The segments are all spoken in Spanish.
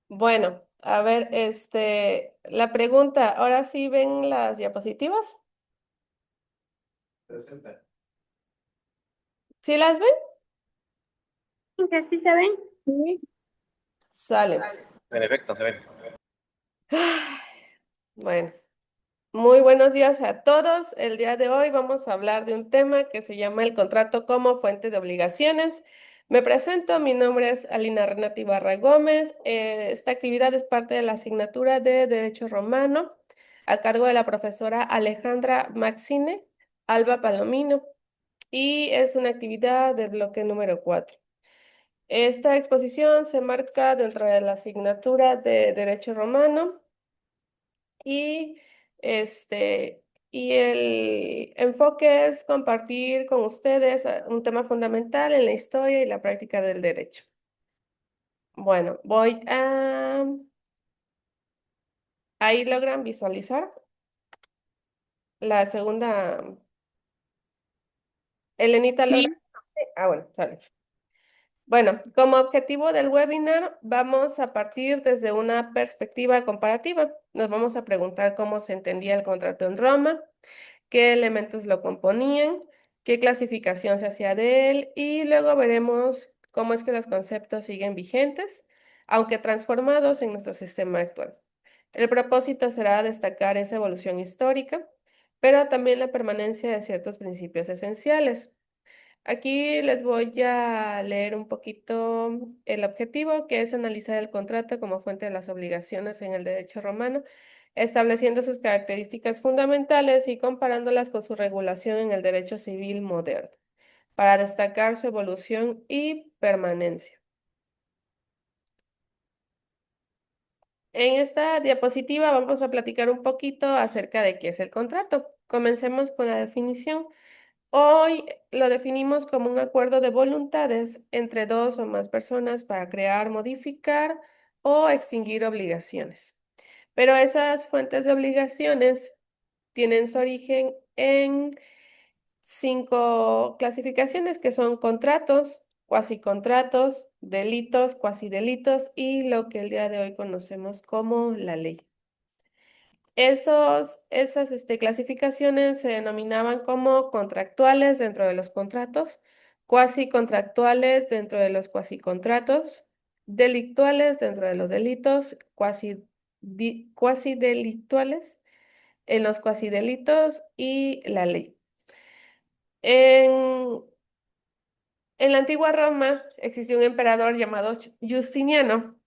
Bueno, a ver, la pregunta, ¿ahora sí ven las diapositivas? ¿Sí las ven? ¿Ya sí saben? Sí. Sale. En efecto, se ven. Bueno, muy buenos días a todos. El día de hoy vamos a hablar de un tema que se llama el contrato como fuente de obligaciones. Me presento, mi nombre es Alina Renata Ibarra Gómez. Esta actividad es parte de la asignatura de Derecho Romano a cargo de la profesora Alejandra Maxine Alba Palomino y es una actividad del bloque número 4. Esta exposición se marca dentro de la asignatura de Derecho Romano y este y el enfoque es compartir con ustedes un tema fundamental en la historia y la práctica del derecho. Bueno, voy a ahí logran visualizar la segunda. Elenita logra. Sí. Ah, bueno, sale. Bueno, como objetivo del webinar, vamos a partir desde una perspectiva comparativa. Nos vamos a preguntar cómo se entendía el contrato en Roma, qué elementos lo componían, qué clasificación se hacía de él y luego veremos cómo es que los conceptos siguen vigentes, aunque transformados en nuestro sistema actual. El propósito será destacar esa evolución histórica, pero también la permanencia de ciertos principios esenciales. Aquí les voy a leer un poquito el objetivo, que es analizar el contrato como fuente de las obligaciones en el derecho romano, estableciendo sus características fundamentales y comparándolas con su regulación en el derecho civil moderno, para destacar su evolución y permanencia. En esta diapositiva vamos a platicar un poquito acerca de qué es el contrato. Comencemos con la definición. Hoy lo definimos como un acuerdo de voluntades entre dos o más personas para crear, modificar o extinguir obligaciones. Pero esas fuentes de obligaciones tienen su origen en 5 clasificaciones que son contratos, cuasicontratos, delitos, cuasidelitos y lo que el día de hoy conocemos como la ley. Esas clasificaciones se denominaban como contractuales dentro de los contratos, cuasi contractuales dentro de los cuasicontratos, delictuales dentro de los delitos, cuasidelictuales en los cuasidelitos y la ley. En, en la antigua Roma existió un emperador llamado Justiniano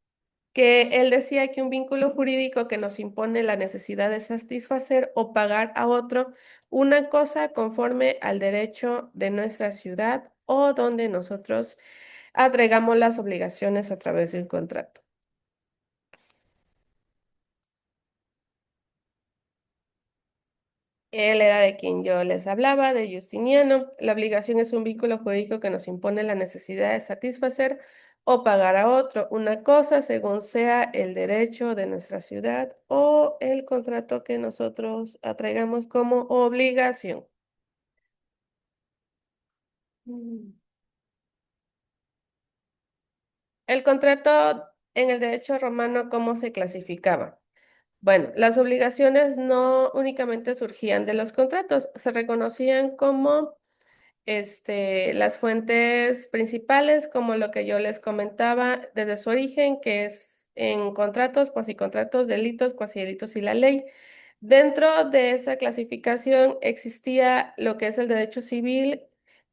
que él decía que un vínculo jurídico que nos impone la necesidad de satisfacer o pagar a otro una cosa conforme al derecho de nuestra ciudad o donde nosotros agregamos las obligaciones a través de un contrato. Él era de quien yo les hablaba, de Justiniano. La obligación es un vínculo jurídico que nos impone la necesidad de satisfacer o pagar a otro una cosa según sea el derecho de nuestra ciudad o el contrato que nosotros atraigamos como obligación. Mm. El contrato en el derecho romano, ¿cómo se clasificaba? Bueno, las obligaciones no únicamente surgían de los contratos, se reconocían como las fuentes principales, como lo que yo les comentaba desde su origen, que es en contratos, cuasicontratos, delitos, cuasidelitos y la ley. Dentro de esa clasificación existía lo que es el derecho civil,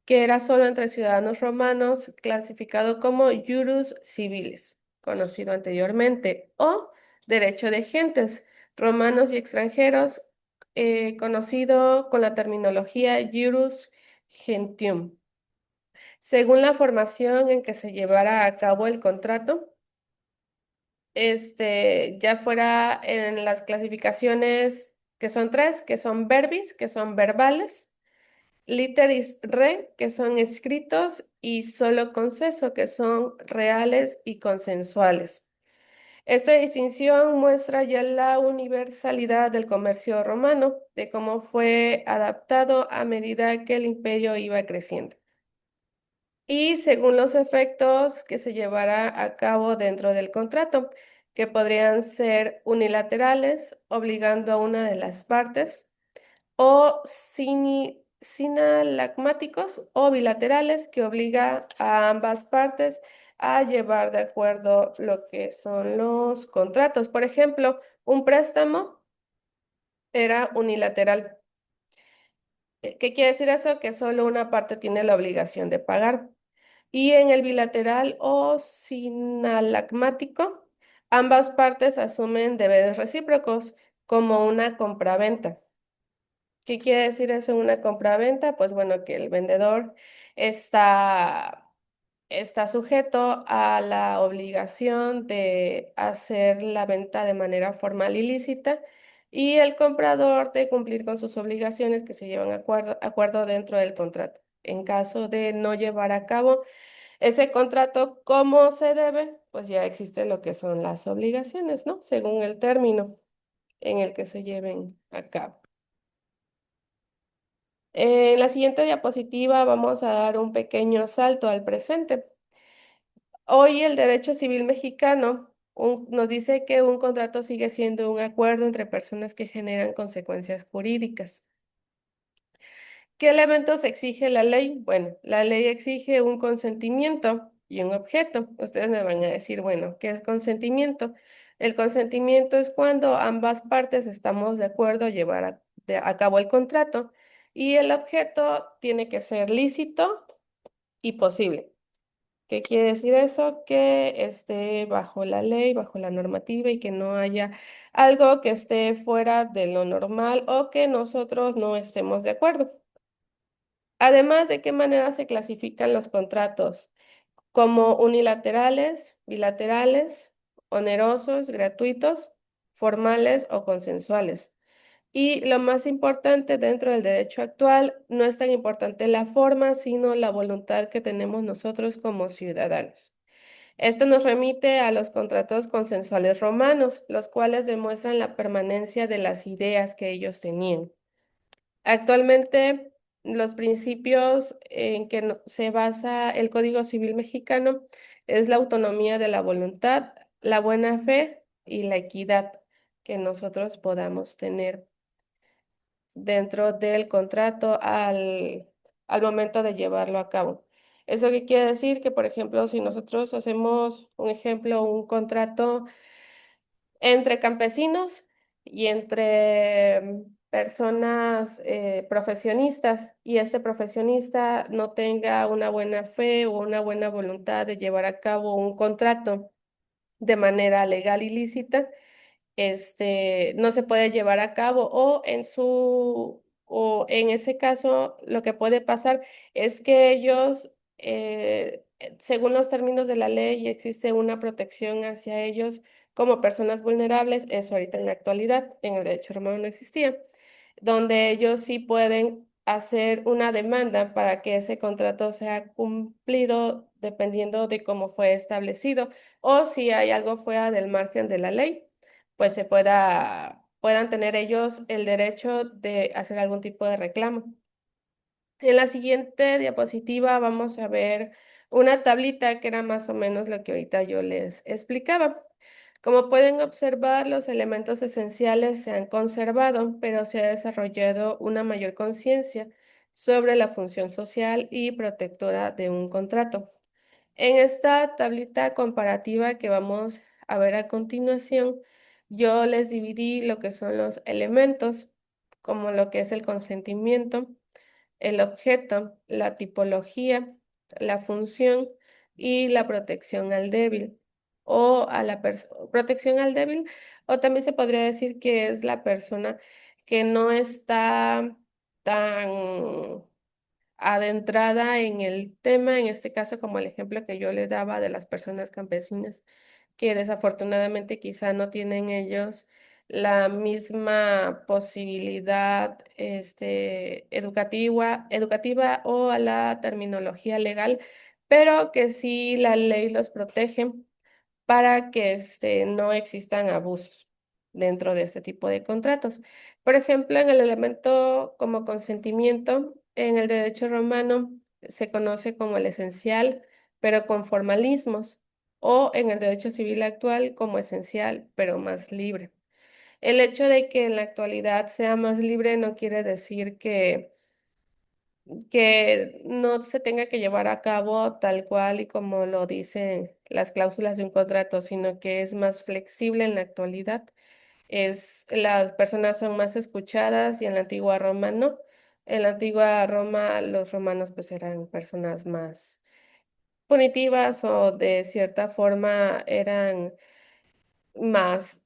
que era solo entre ciudadanos romanos, clasificado como ius civilis, conocido anteriormente, o derecho de gentes, romanos y extranjeros, conocido con la terminología ius gentium. Según la formación en que se llevara a cabo el contrato, ya fuera en las clasificaciones que son tres, que son verbis, que son verbales, literis re, que son escritos, y solo conceso, que son reales y consensuales. Esta distinción muestra ya la universalidad del comercio romano, de cómo fue adaptado a medida que el imperio iba creciendo. y según los efectos que se llevará a cabo dentro del contrato, que podrían ser unilaterales, obligando a una de las partes, o sinalagmáticos o bilaterales, que obliga a ambas partes a llevar de acuerdo lo que son los contratos. Por ejemplo, un préstamo era unilateral. ¿Qué quiere decir eso? Que solo una parte tiene la obligación de pagar. Y en el bilateral o sinalagmático, ambas partes asumen deberes recíprocos como una compraventa. ¿Qué quiere decir eso en una compraventa? Pues bueno, que el vendedor está, está sujeto a la obligación de hacer la venta de manera formal y lícita y el comprador de cumplir con sus obligaciones que se llevan a acuerdo dentro del contrato. En caso de no llevar a cabo ese contrato como se debe, pues ya existe lo que son las obligaciones, ¿no? Según el término en el que se lleven a cabo. En la siguiente diapositiva vamos a dar un pequeño salto al presente. Hoy el derecho civil mexicano nos dice que un contrato sigue siendo un acuerdo entre personas que generan consecuencias jurídicas. ¿Qué elementos exige la ley? Bueno, la ley exige un consentimiento y un objeto. Ustedes me van a decir, bueno, ¿qué es consentimiento? El consentimiento es cuando ambas partes estamos de acuerdo a llevar a cabo el contrato y el objeto tiene que ser lícito y posible. ¿Qué quiere decir eso? Que esté bajo la ley, bajo la normativa y que no haya algo que esté fuera de lo normal o que nosotros no estemos de acuerdo. Además, ¿de qué manera se clasifican los contratos? Como unilaterales, bilaterales, onerosos, gratuitos, formales o consensuales. Y lo más importante dentro del derecho actual, no es tan importante la forma, sino la voluntad que tenemos nosotros como ciudadanos. Esto nos remite a los contratos consensuales romanos, los cuales demuestran la permanencia de las ideas que ellos tenían. Actualmente, los principios en que se basa el Código Civil mexicano es la autonomía de la voluntad, la buena fe y la equidad que nosotros podamos tener dentro del contrato al momento de llevarlo a cabo. ¿Eso qué quiere decir? Que, por ejemplo, si nosotros hacemos un ejemplo, un contrato entre campesinos y entre personas profesionistas y este profesionista no tenga una buena fe o una buena voluntad de llevar a cabo un contrato de manera legal y lícita, no se puede llevar a cabo o en ese caso lo que puede pasar es que ellos, según los términos de la ley, existe una protección hacia ellos como personas vulnerables, eso ahorita en la actualidad, en el derecho romano no existía, donde ellos sí pueden hacer una demanda para que ese contrato sea cumplido dependiendo de cómo fue establecido o si hay algo fuera del margen de la ley pues puedan tener ellos el derecho de hacer algún tipo de reclamo. En la siguiente diapositiva vamos a ver una tablita que era más o menos lo que ahorita yo les explicaba. Como pueden observar, los elementos esenciales se han conservado, pero se ha desarrollado una mayor conciencia sobre la función social y protectora de un contrato. En esta tablita comparativa que vamos a ver a continuación, yo les dividí lo que son los elementos, como lo que es el consentimiento, el objeto, la tipología, la función y la protección al débil o a la protección al débil, o también se podría decir que es la persona que no está tan adentrada en el tema, en este caso como el ejemplo que yo le daba de las personas campesinas, que desafortunadamente quizá no tienen ellos la misma posibilidad educativa o a la terminología legal, pero que sí la ley los protege para que no existan abusos dentro de este tipo de contratos. Por ejemplo, en el elemento como consentimiento, en el derecho romano se conoce como el esencial, pero con formalismos, o en el derecho civil actual como esencial, pero más libre. El hecho de que en la actualidad sea más libre no quiere decir que no se tenga que llevar a cabo tal cual y como lo dicen las cláusulas de un contrato, sino que es más flexible en la actualidad. Las personas son más escuchadas y en la antigua Roma no. En la antigua Roma los romanos pues eran personas más punitivas o de cierta forma eran más,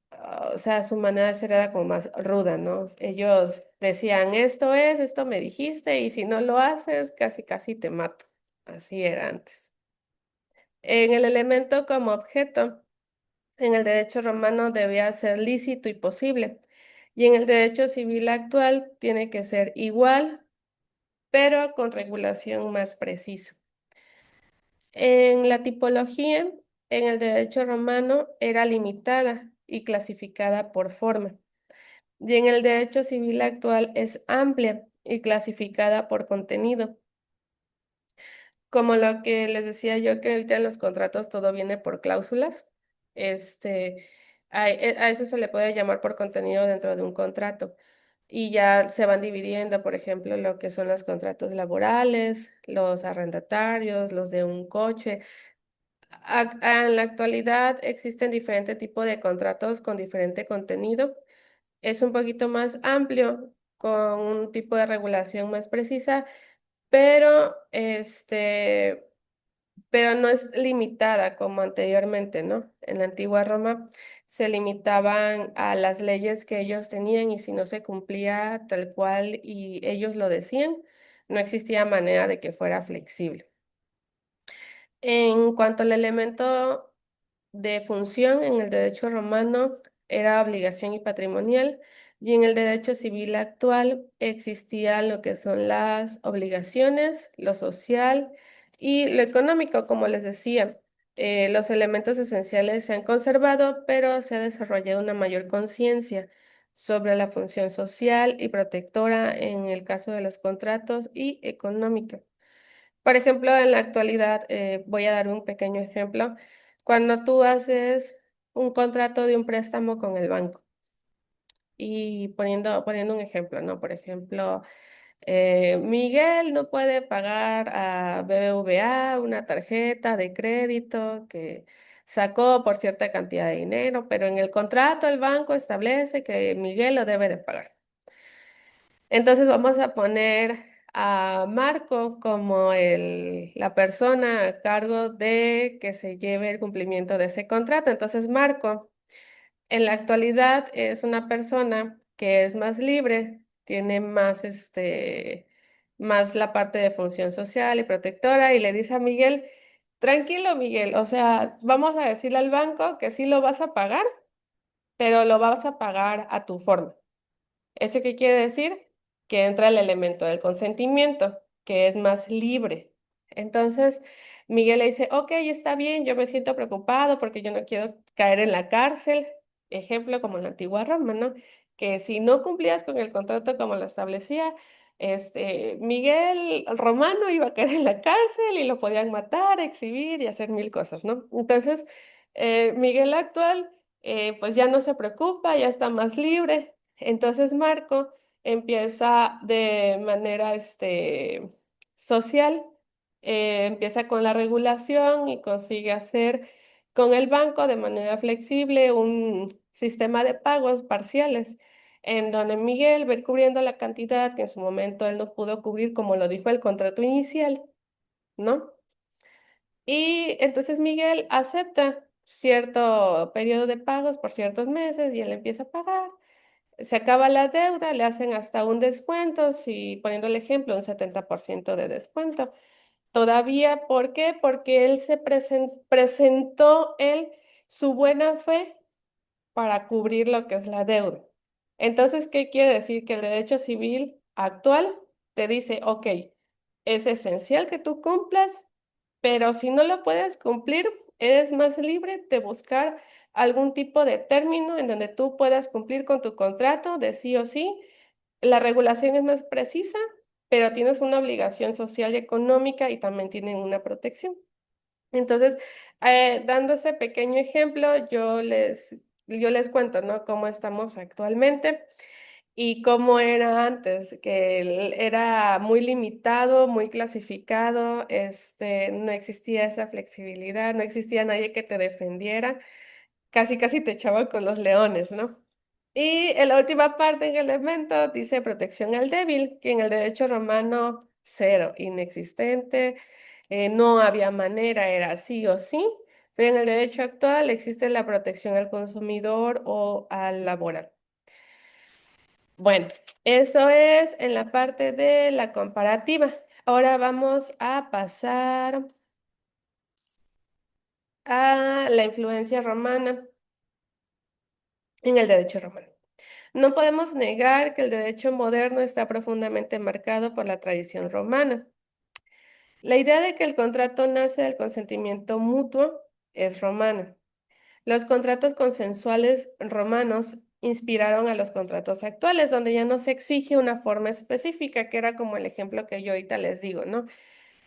o sea, su manera de ser era como más ruda, ¿no? Ellos decían, esto es, esto me dijiste, y si no lo haces, casi casi te mato. Así era antes. En el elemento como objeto, en el derecho romano debía ser lícito y posible, y en el derecho civil actual tiene que ser igual, pero con regulación más precisa. En la tipología, en el derecho romano era limitada y clasificada por forma. Y en el derecho civil actual es amplia y clasificada por contenido. Como lo que les decía yo, que ahorita en los contratos todo viene por cláusulas, a eso se le puede llamar por contenido dentro de un contrato. Y ya se van dividiendo, por ejemplo, lo que son los contratos laborales, los arrendatarios, los de un coche. En la actualidad existen diferentes tipos de contratos con diferente contenido. Es un poquito más amplio, con un tipo de regulación más precisa, pero pero no es limitada como anteriormente, ¿no? En la antigua Roma se limitaban a las leyes que ellos tenían y si no se cumplía tal cual y ellos lo decían, no existía manera de que fuera flexible. En cuanto al elemento de función en el derecho romano era obligación y patrimonial, y en el derecho civil actual existía lo que son las obligaciones, lo social y lo económico, como les decía. Los elementos esenciales se han conservado, pero se ha desarrollado una mayor conciencia sobre la función social y protectora en el caso de los contratos y económica. Por ejemplo, en la actualidad, voy a dar un pequeño ejemplo. Cuando tú haces un contrato de un préstamo con el banco y poniendo un ejemplo, ¿no? Por ejemplo, Miguel no puede pagar a BBVA una tarjeta de crédito que sacó por cierta cantidad de dinero, pero en el contrato el banco establece que Miguel lo debe de pagar. Entonces vamos a poner a Marco como la persona a cargo de que se lleve el cumplimiento de ese contrato. Entonces Marco en la actualidad es una persona que es más libre, tiene más, más la parte de función social y protectora y le dice a Miguel, tranquilo Miguel, o sea, vamos a decirle al banco que sí lo vas a pagar, pero lo vas a pagar a tu forma. ¿Eso qué quiere decir? Que entra el elemento del consentimiento, que es más libre. Entonces, Miguel le dice, ok, está bien, yo me siento preocupado porque yo no quiero caer en la cárcel. Ejemplo como en la antigua Roma, ¿no? Que si no cumplías con el contrato como lo establecía, Miguel Romano iba a caer en la cárcel y lo podían matar, exhibir y hacer mil cosas, ¿no? Entonces, Miguel actual, pues ya no se preocupa, ya está más libre. Entonces Marco empieza de manera social, empieza con la regulación y consigue hacer con el banco de manera flexible un sistema de pagos parciales, en donde Miguel va a ir cubriendo la cantidad que en su momento él no pudo cubrir como lo dijo el contrato inicial, ¿no? Y entonces Miguel acepta cierto periodo de pagos por ciertos meses y él empieza a pagar. Se acaba la deuda, le hacen hasta un descuento, si poniendo el ejemplo, un 70% de descuento. Todavía, ¿por qué? Porque él presentó él su buena fe para cubrir lo que es la deuda. Entonces, ¿qué quiere decir? Que el derecho civil actual te dice, ok, es esencial que tú cumplas, pero si no lo puedes cumplir, eres más libre de buscar algún tipo de término en donde tú puedas cumplir con tu contrato de sí o sí. La regulación es más precisa, pero tienes una obligación social y económica y también tienen una protección. Entonces, dando ese pequeño ejemplo, yo les cuento, ¿no? Cómo estamos actualmente y cómo era antes, que era muy limitado, muy clasificado, no existía esa flexibilidad, no existía nadie que te defendiera, casi casi te echaban con los leones, ¿no? Y en la última parte en el elemento dice protección al débil, que en el derecho romano cero, inexistente, no había manera, era sí o sí, pero en el derecho actual existe la protección al consumidor o al laboral. Bueno, eso es en la parte de la comparativa. Ahora vamos a pasar a la influencia romana en el derecho romano. No podemos negar que el derecho moderno está profundamente marcado por la tradición romana. La idea de que el contrato nace del consentimiento mutuo es romana. Los contratos consensuales romanos inspiraron a los contratos actuales, donde ya no se exige una forma específica, que era como el ejemplo que yo ahorita les digo, ¿no?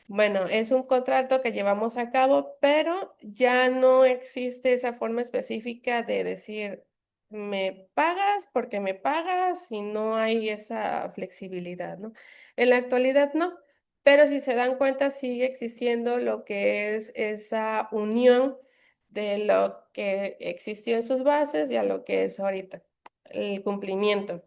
Bueno, es un contrato que llevamos a cabo, pero ya no existe esa forma específica de decir, me pagas porque me pagas y no hay esa flexibilidad, ¿no? En la actualidad no, pero si se dan cuenta sigue existiendo lo que es esa unión de lo que existió en sus bases y a lo que es ahorita, el cumplimiento.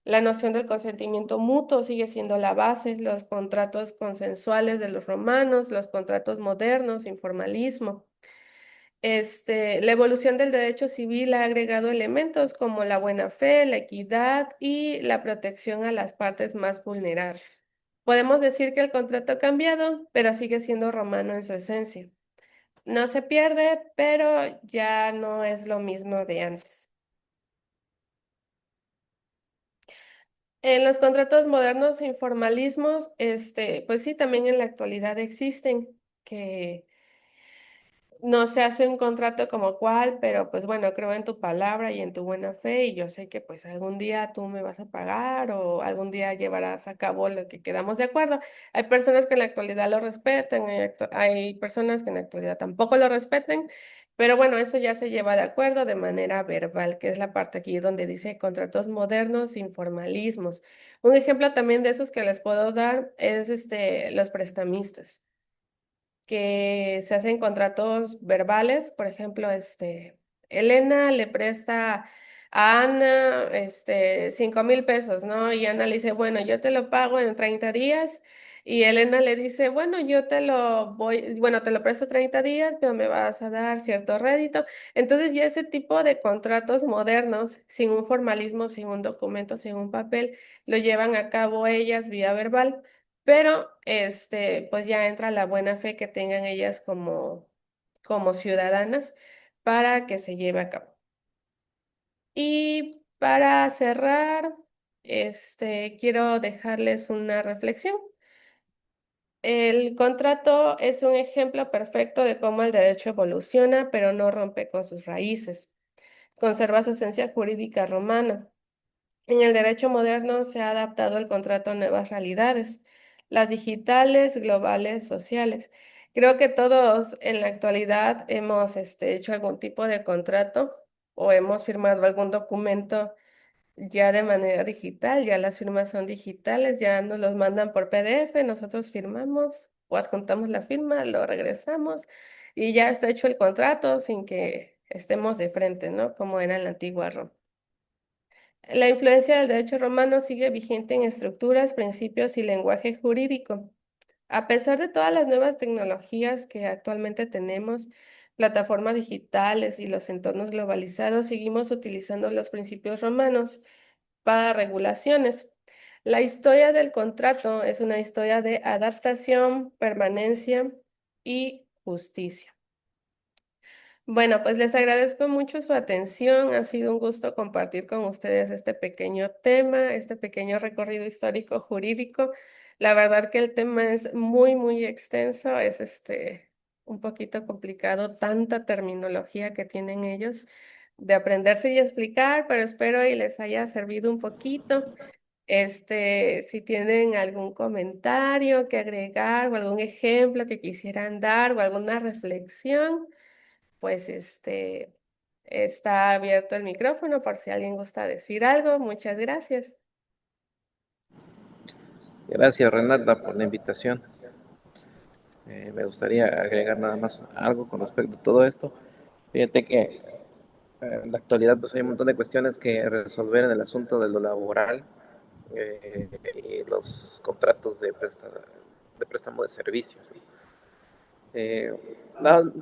La noción del consentimiento mutuo sigue siendo la base, los contratos consensuales de los romanos, los contratos modernos, informalismo. La evolución del derecho civil ha agregado elementos como la buena fe, la equidad y la protección a las partes más vulnerables. Podemos decir que el contrato ha cambiado, pero sigue siendo romano en su esencia. No se pierde, pero ya no es lo mismo de antes. En los contratos modernos e informalismos, pues sí, también en la actualidad existen, que no se hace un contrato como cual, pero pues bueno, creo en tu palabra y en tu buena fe y yo sé que pues algún día tú me vas a pagar o algún día llevarás a cabo lo que quedamos de acuerdo. Hay personas que en la actualidad lo respetan, hay personas que en la actualidad tampoco lo respeten, pero bueno, eso ya se lleva de acuerdo de manera verbal, que es la parte aquí donde dice contratos modernos, informalismos. Un ejemplo también de esos que les puedo dar es los prestamistas que se hacen contratos verbales, por ejemplo, Elena le presta a Ana, 5,000 pesos, ¿no? Y Ana le dice, bueno, yo te lo pago en 30 días. Y Elena le dice, bueno, yo te lo voy, bueno, te lo presto 30 días, pero me vas a dar cierto rédito. Entonces ya ese tipo de contratos modernos, sin un formalismo, sin un documento, sin un papel, lo llevan a cabo ellas vía verbal. Pero pues ya entra la buena fe que tengan ellas como ciudadanas para que se lleve a cabo. Y para cerrar, quiero dejarles una reflexión. El contrato es un ejemplo perfecto de cómo el derecho evoluciona, pero no rompe con sus raíces. Conserva su esencia jurídica romana. En el derecho moderno se ha adaptado el contrato a nuevas realidades, las digitales, globales, sociales. Creo que todos en la actualidad hemos hecho algún tipo de contrato o hemos firmado algún documento ya de manera digital, ya las firmas son digitales, ya nos los mandan por PDF, nosotros firmamos o adjuntamos la firma, lo regresamos y ya está hecho el contrato sin que estemos de frente, ¿no? Como era en la antigua Roma. La influencia del derecho romano sigue vigente en estructuras, principios y lenguaje jurídico. A pesar de todas las nuevas tecnologías que actualmente tenemos, plataformas digitales y los entornos globalizados, seguimos utilizando los principios romanos para regulaciones. La historia del contrato es una historia de adaptación, permanencia y justicia. Bueno, pues les agradezco mucho su atención. Ha sido un gusto compartir con ustedes este pequeño tema, este pequeño recorrido histórico jurídico. La verdad que el tema es muy, muy extenso, es un poquito complicado, tanta terminología que tienen ellos de aprenderse y explicar, pero espero y les haya servido un poquito. Si tienen algún comentario que agregar o algún ejemplo que quisieran dar o alguna reflexión, pues está abierto el micrófono por si alguien gusta decir algo. Muchas gracias. Gracias, Renata, por la invitación. Me gustaría agregar nada más algo con respecto a todo esto. Fíjate que en la actualidad pues, hay un montón de cuestiones que resolver en el asunto de lo laboral y los contratos de préstamo de servicios. Eh,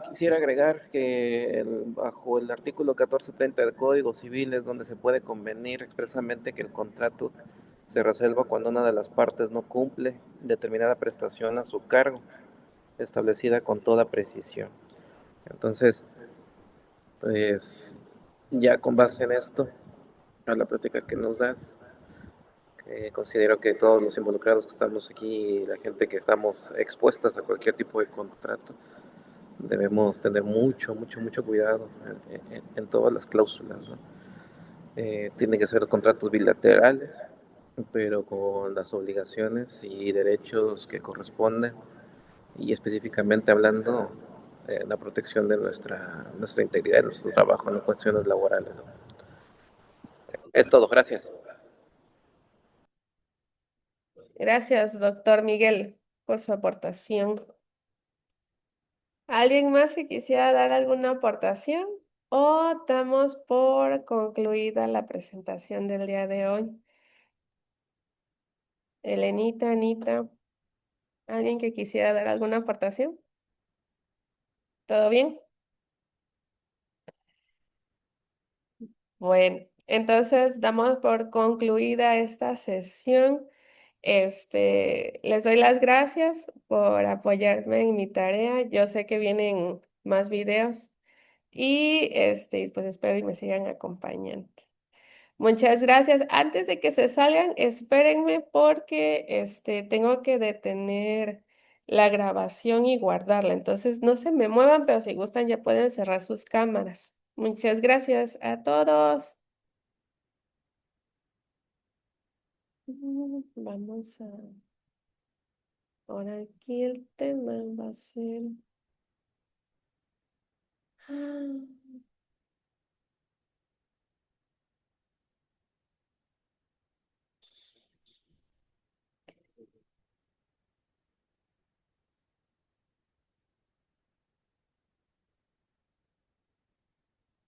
Quisiera agregar que bajo el artículo 1430 del Código Civil es donde se puede convenir expresamente que el contrato se resuelva cuando una de las partes no cumple determinada prestación a su cargo, establecida con toda precisión. Entonces, pues ya con base en esto, a la plática que nos das, considero que todos los involucrados que estamos aquí, la gente que estamos expuestas a cualquier tipo de contrato, debemos tener mucho cuidado en todas las cláusulas, ¿no? Tienen que ser contratos bilaterales, pero con las obligaciones y derechos que corresponden y específicamente hablando la protección de nuestra integridad, de nuestro trabajo, en cuestiones laborales, ¿no? Es todo, gracias. Gracias, doctor Miguel, por su aportación. ¿Alguien más que quisiera dar alguna aportación? ¿O damos por concluida la presentación del día de hoy? Elenita, Anita, ¿alguien que quisiera dar alguna aportación? ¿Todo bien? Bueno, entonces damos por concluida esta sesión. Les doy las gracias por apoyarme en mi tarea. Yo sé que vienen más videos y pues espero y me sigan acompañando. Muchas gracias. Antes de que se salgan, espérenme porque tengo que detener la grabación y guardarla. Entonces, no se me muevan, pero si gustan ya pueden cerrar sus cámaras. Muchas gracias a todos. Vamos a... Ahora aquí el tema va a ser...